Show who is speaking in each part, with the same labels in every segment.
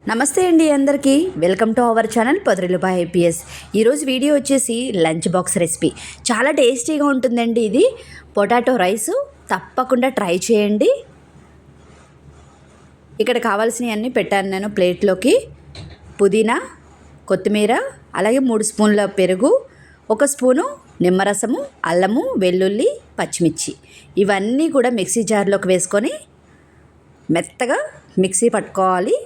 Speaker 1: నమస్తే అండి అందరికీ welcome to our channel Podarillu by IPS. ఈరోజు వీడియో వచ్చేసి లంచ్ బాక్స్ రెసిపీ. చాలా టేస్టీగా ఉంటుందండి ఇది. పొటాటో రైస్ తప్పకుండా ట్రై చేయండి. ఇక్కడ కావాల్సినవన్నీ పెట్టాను నేను ప్లేట్లోకి. పుదీనా, కొత్తిమీర, అలాగే 3 స్పూన్ల పెరుగు, 1 స్పూను నిమ్మరసము, అల్లము, వెల్లుల్లి, పచ్చిమిర్చి ఇవన్నీ కూడా మిక్సీ జార్లోకి వేసుకొని మెత్తగా మిక్సీ పట్టుకోవాలి.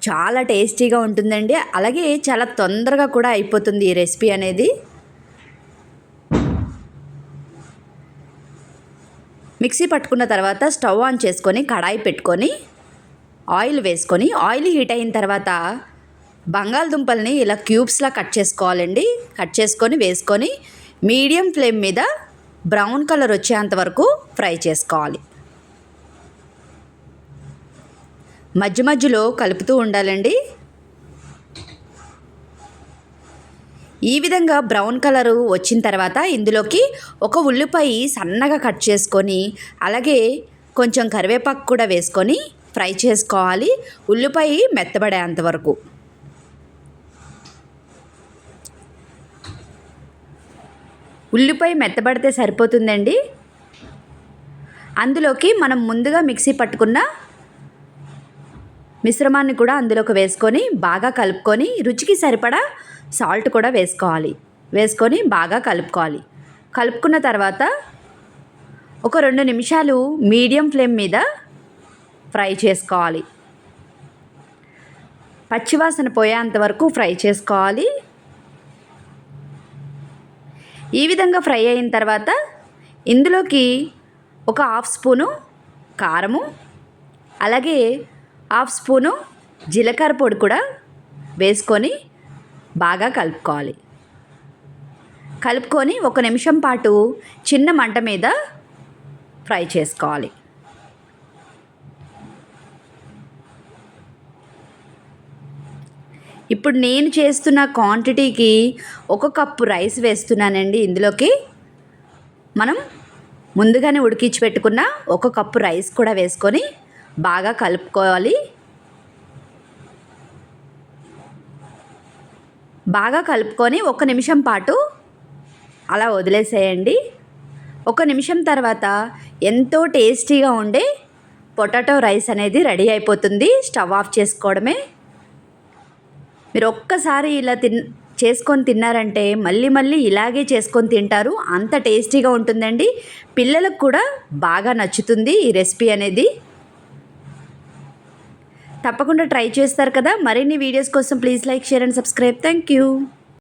Speaker 1: చాలా టేస్టీగా ఉంటుందండి. అలాగే చాలా తొందరగా కూడా అయిపోతుంది ఈ రెసిపీ అనేది. మిక్సీ పట్టుకున్న తర్వాత స్టవ్ ఆన్ చేసుకొని కడాయి పెట్టుకొని ఆయిల్ వేసుకొని ఆయిల్ హీట్ అయిన తర్వాత బంగాళదుంపల్ని ఇలా క్యూబ్స్లా కట్ చేసుకోవాలండి. కట్ చేసుకొని వేసుకొని మీడియం ఫ్లేమ్ మీద బ్రౌన్ కలర్ వచ్చేంత వరకు ఫ్రై చేసుకోవాలి. మధ్య మధ్యలో కలుపుతూ ఉండాలండి. ఈ విధంగా బ్రౌన్ కలరు వచ్చిన తర్వాత ఇందులోకి 1 ఉల్లిపాయ సన్నగా కట్ చేసుకొని అలాగే కొంచెం కరివేపాకు కూడా వేసుకొని ఫ్రై చేసుకోవాలి. ఉల్లిపాయ మెత్తబడేంత వరకు. ఉల్లిపాయ మెత్తబడితే సరిపోతుందండి. అందులోకి మనం ముందుగా మిక్సీ పట్టుకున్న మిశ్రమాన్ని కూడా అందులోకి వేసుకొని బాగా కలుపుకొని రుచికి సరిపడా సాల్ట్ కూడా వేసుకొని బాగా కలుపుకోవాలి. కలుపుకున్న తర్వాత ఒక 2 నిమిషాలు మీడియం ఫ్లేమ్ మీద ఫ్రై చేసుకోవాలి. పచ్చివాసన పోయేంత వరకు ఫ్రై చేసుకోవాలి. ఈ విధంగా ఫ్రై అయిన తర్వాత ఇందులోకి ఒక 1/2 స్పూను కారము, అలాగే 1/2 స్పూను జీలకర్ర పొడి కూడా వేసుకొని బాగా కలుపుకోవాలి. కలుపుకొని 1 నిమిషం పాటు చిన్న మంట మీద ఫ్రై చేసుకోవాలి. ఇప్పుడు నేను చేస్తున్న క్వాంటిటీకి 1 కప్పు రైస్ వేస్తున్నానండి. ఇందులోకి మనం ముందుగానే ఉడికించి పెట్టుకున్న 1 కప్పు రైస్ కూడా వేసుకొని బాగా కలుపుకోవాలి. బాగా కలుపుకొని 1 నిమిషం పాటు అలా వదిలేసేయండి. 1 నిమిషం తర్వాత ఎంతో టేస్టీగా ఉండే పొటాటో రైస్ అనేది రెడీ అయిపోతుంది. స్టవ్ ఆఫ్ చేసుకోవడమే. మీరు ఒక్కసారి ఇలా చేసుకొని తిన్నారంటే మళ్ళీ మళ్ళీ ఇలాగే చేసుకొని తింటారు. అంత టేస్టీగా ఉంటుందండి. పిల్లలకు కూడా బాగా నచ్చుతుంది ఈ రెసిపీ అనేది. తప్పకుండా ట్రై చేస్తారు కదా. మరిన్ని వీడియోస్ కోసం please like, share and subscribe. Thank you.